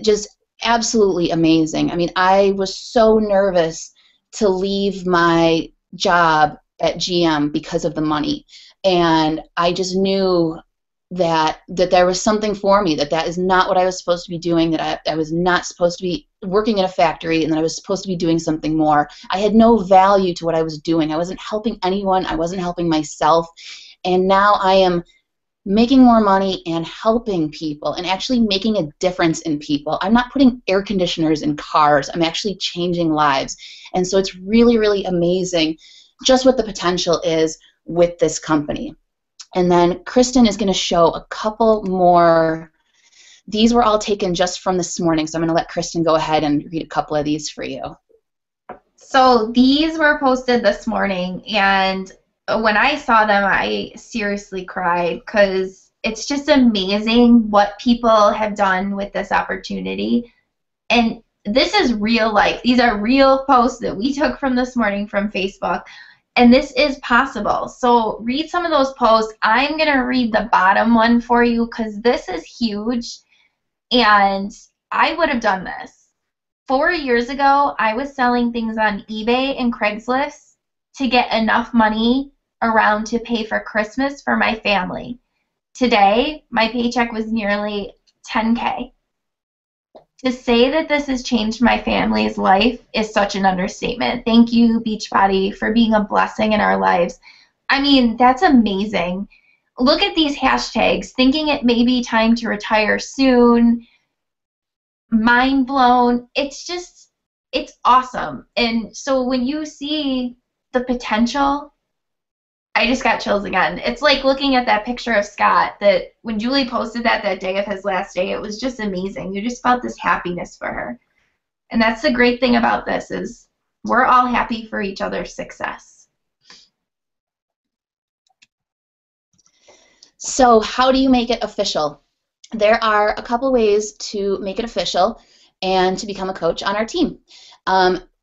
just absolutely amazing. I mean, I was so nervous to leave my job at GM because of the money. And I just knew that there was something for me, that is not what I was supposed to be doing, that I was not supposed to be working in a factory, and that I was supposed to be doing something more. I had no value to what I was doing. I wasn't helping anyone. I wasn't helping myself. And now I am making more money and helping people and actually making a difference in people. I'm not putting air conditioners in cars. I'm actually changing lives. And so it's really, really amazing just what the potential is with this company. And then Kristen is going to show a couple more. These were all taken just from this morning, so I'm going to let Kristen go ahead and read a couple of these for you. So these were posted this morning, and when I saw them, I seriously cried because it's just amazing what people have done with this opportunity. And this is real life. These are real posts that we took from this morning from Facebook. And this is possible. So read some of those posts. I'm going to read the bottom one for you because this is huge. And I would have done this. 4 years ago, I was selling things on eBay and Craigslist to get enough money around to pay for Christmas for my family. Today, my paycheck was nearly $10K. To say that this has changed my family's life is such an understatement. Thank you, Beachbody, for being a blessing in our lives. I mean, that's amazing. Look at these hashtags, thinking it may be time to retire soon, mind blown. It's awesome. And so when you see the potential, I just got chills again. It's like looking at that picture of Scott that when Julie posted that day of his last day, it was just amazing. You just felt this happiness for her. And that's the great thing about this is we're all happy for each other's success. So how do you make it official? There are a couple ways to make it official and to become a coach on our team.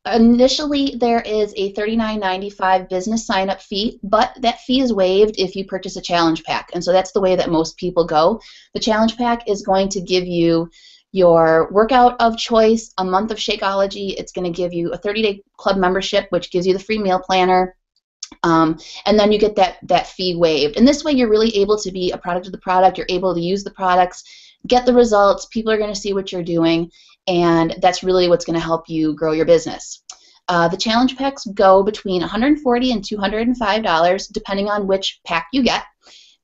Initially, there is a $39.95 business sign-up fee, but that fee is waived if you purchase a challenge pack, and so that's the way that most people go. The challenge pack is going to give you your workout of choice, a month of Shakeology. It's going to give you a 30-day club membership, which gives you the free meal planner, and then you get that fee waived. And this way, you're really able to be a product of the product. You're able to use the products, get the results. People are going to see what you're doing. And that's really what's going to help you grow your business. The challenge packs go between $140 and $205, depending on which pack you get.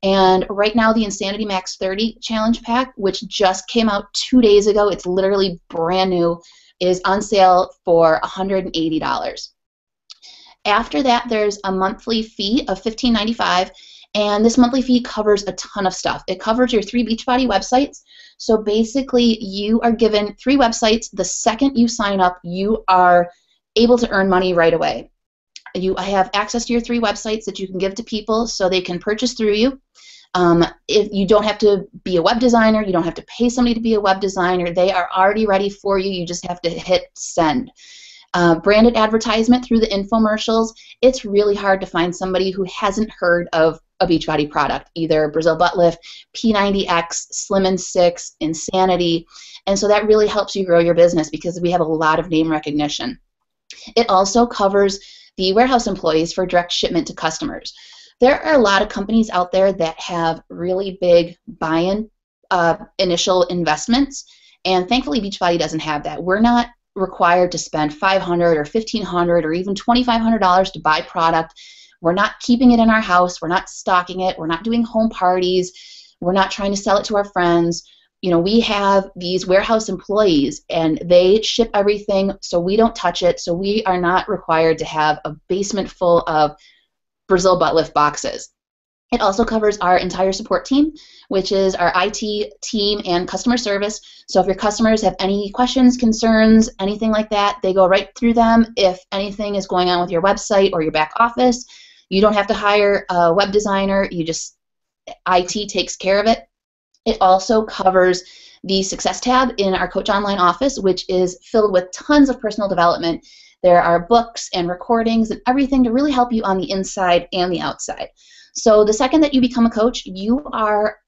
And right now, the Insanity Max 30 challenge pack, which just came out 2 days ago, it's literally brand new, is on sale for $180. After that, there's a monthly fee of $15.95. And this monthly fee covers a ton of stuff. It covers your 3 Beachbody websites. So basically, you are given 3 websites. The second you sign up, you are able to earn money right away. You have access to your 3 websites that you can give to people so they can purchase through you. If you don't have to be a web designer, you don't have to pay somebody to be a web designer. They are already ready for you. You just have to hit send. Branded advertisement through the infomercials. It's really hard to find somebody who hasn't heard of a Beachbody product, either Brazil Butt Lift, P90X, Slim and 6, Insanity, and so that really helps you grow your business because we have a lot of name recognition. It also covers the warehouse employees for direct shipment to customers. There are a lot of companies out there that have really big buy-in initial investments, and thankfully Beachbody doesn't have that. We're not required to spend $500 or $1,500 or even $2,500 to buy product. We're not keeping it in our house. We're not stocking it. We're not doing home parties. We're not trying to sell it to our friends. You know, we have these warehouse employees, and they ship everything, so we don't touch it. So we are not required to have a basement full of Brazil Butt Lift boxes. It also covers our entire support team, which is our IT team and customer service. So if your customers have any questions, concerns, anything like that, they go right through them. If anything is going on with your website or your back office, you don't have to hire a web designer. IT takes care of it. It also covers the Success tab in our Coach Online office, which is filled with tons of personal development. There are books and recordings and everything to really help you on the inside and the outside. So the second that you become a coach, you are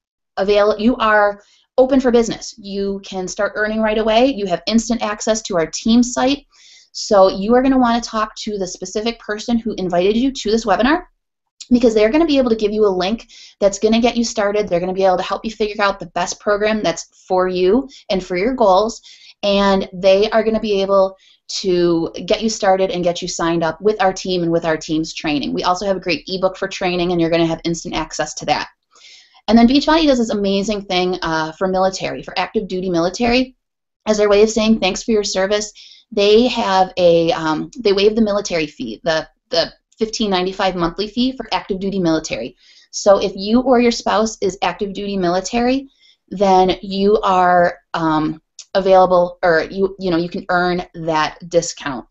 open for business. You can start earning right away. You have instant access to our team site. So you are going to want to talk to the specific person who invited you to this webinar, because they're going to be able to give you a link that's going to get you started. They're going to be able to help you figure out the best program that's for you and for your goals, and they are going to be able to get you started and get you signed up with our team and with our team's training. We also have a great ebook for training, and you're going to have instant access to that. And then Beachbody does this amazing thing for military, for active duty military. As their way of saying thanks for your service, they have they waive the military fee, the $15.95 monthly fee for active duty military. So if you or your spouse is active duty military, then you are available, or you can earn that discount.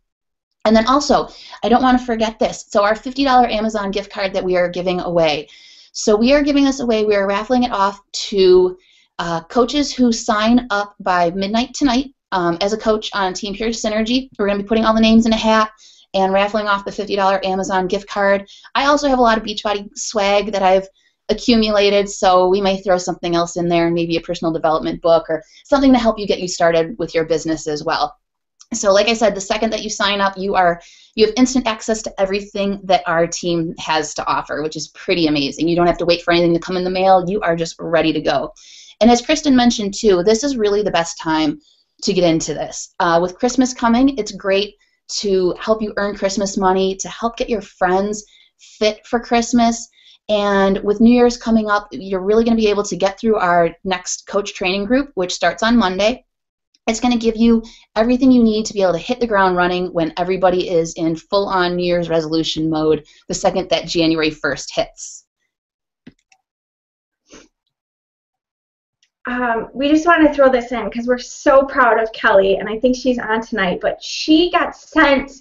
And then also, I don't want to forget this. So our $50 Amazon gift card that we are giving away. So we are giving this away. We are raffling it off to coaches who sign up by midnight tonight as a coach on Team Pure Synergy. We're going to be putting all the names in a hat and raffling off the $50 Amazon gift card. I also have a lot of Beachbody swag that I've accumulated, so we may throw something else in there, maybe a personal development book or something to help you get you started with your business as well. So like I said, the second that you sign up, you have instant access to everything that our team has to offer, which is pretty amazing. You don't have to wait for anything to come in the mail. You are just ready to go. And as Kristen mentioned too, this is really the best time to get into this. With Christmas coming, it's great to help you earn Christmas money, to help get your friends fit for Christmas. And with New Year's coming up, you're really going to be able to get through our next coach training group, which starts on Monday. It's going to give you everything you need to be able to hit the ground running when everybody is in full-on New Year's resolution mode the second that January 1st hits. We just want to throw this in because we're so proud of Kelly, and I think she's on tonight, but she got sent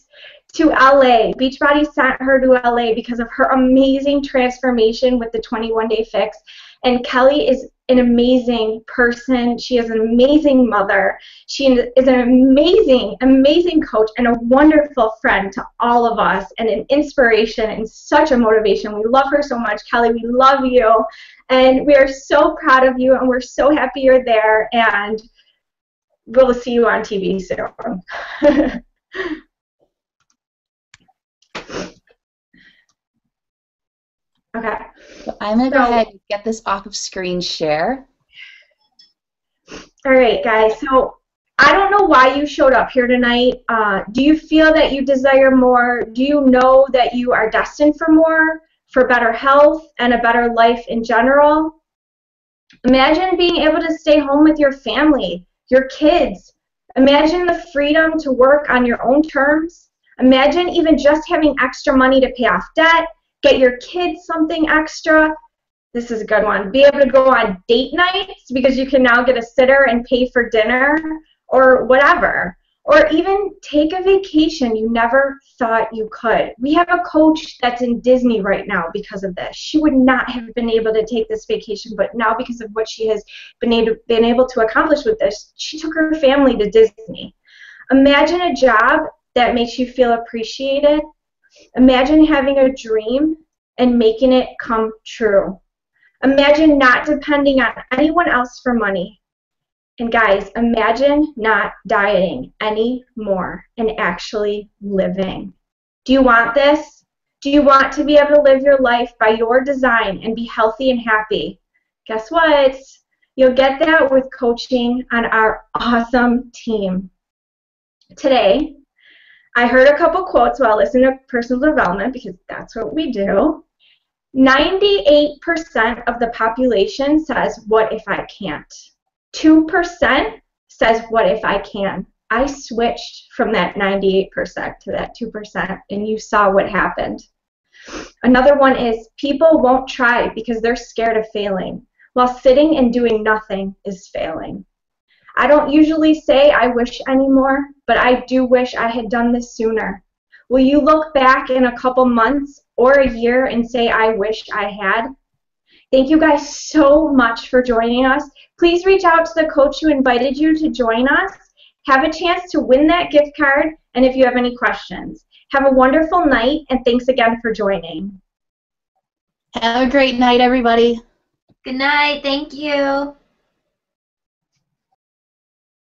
to LA. Beachbody sent her to LA because of her amazing transformation with the 21-day fix. And Kelly is an amazing person. She is an amazing mother. She is an amazing, amazing coach and a wonderful friend to all of us and an inspiration and such a motivation. We love her so much. Kelly, we love you. And we are so proud of you, and we're so happy you're there. And we'll see you on TV soon. Okay. So I'm going to go ahead and get this off of screen share. All right, guys. So I don't know why you showed up here tonight. Do you feel that you desire more? Do you know that you are destined for more, for better health and a better life in general? Imagine being able to stay home with your family, your kids. Imagine the freedom to work on your own terms. Imagine even just having extra money to pay off debt, get your kids something extra. This is a good one. Be able to go on date nights because you can now get a sitter and pay for dinner or whatever. Or even take a vacation you never thought you could. We have a coach that's in Disney right now because of this. She would not have been able to take this vacation, but now because of what she has been able to accomplish with this, she took her family to Disney. Imagine a job that makes you feel appreciated. Imagine having a dream and making it come true. Imagine not depending on anyone else for money. And guys, imagine not dieting anymore and actually living. Do you want this? Do you want to be able to live your life by your design and be healthy and happy? Guess what? You'll get that with coaching on our awesome team. Today, I heard a couple quotes while listening to personal development because that's what we do. 98% of the population says, what if I can't? 2% says, what if I can? I switched from that 98% to that 2%, and you saw what happened. Another one is, people won't try because they're scared of failing, while sitting and doing nothing is failing. I don't usually say I wish anymore, but I do wish I had done this sooner. Will you look back in a couple months or a year and say, I wish I had? Thank you guys so much for joining us. Please reach out to the coach who invited you to join us. Have a chance to win that gift card, and if you have any questions. Have a wonderful night, and thanks again for joining. Have a great night, everybody. Good night. Thank you.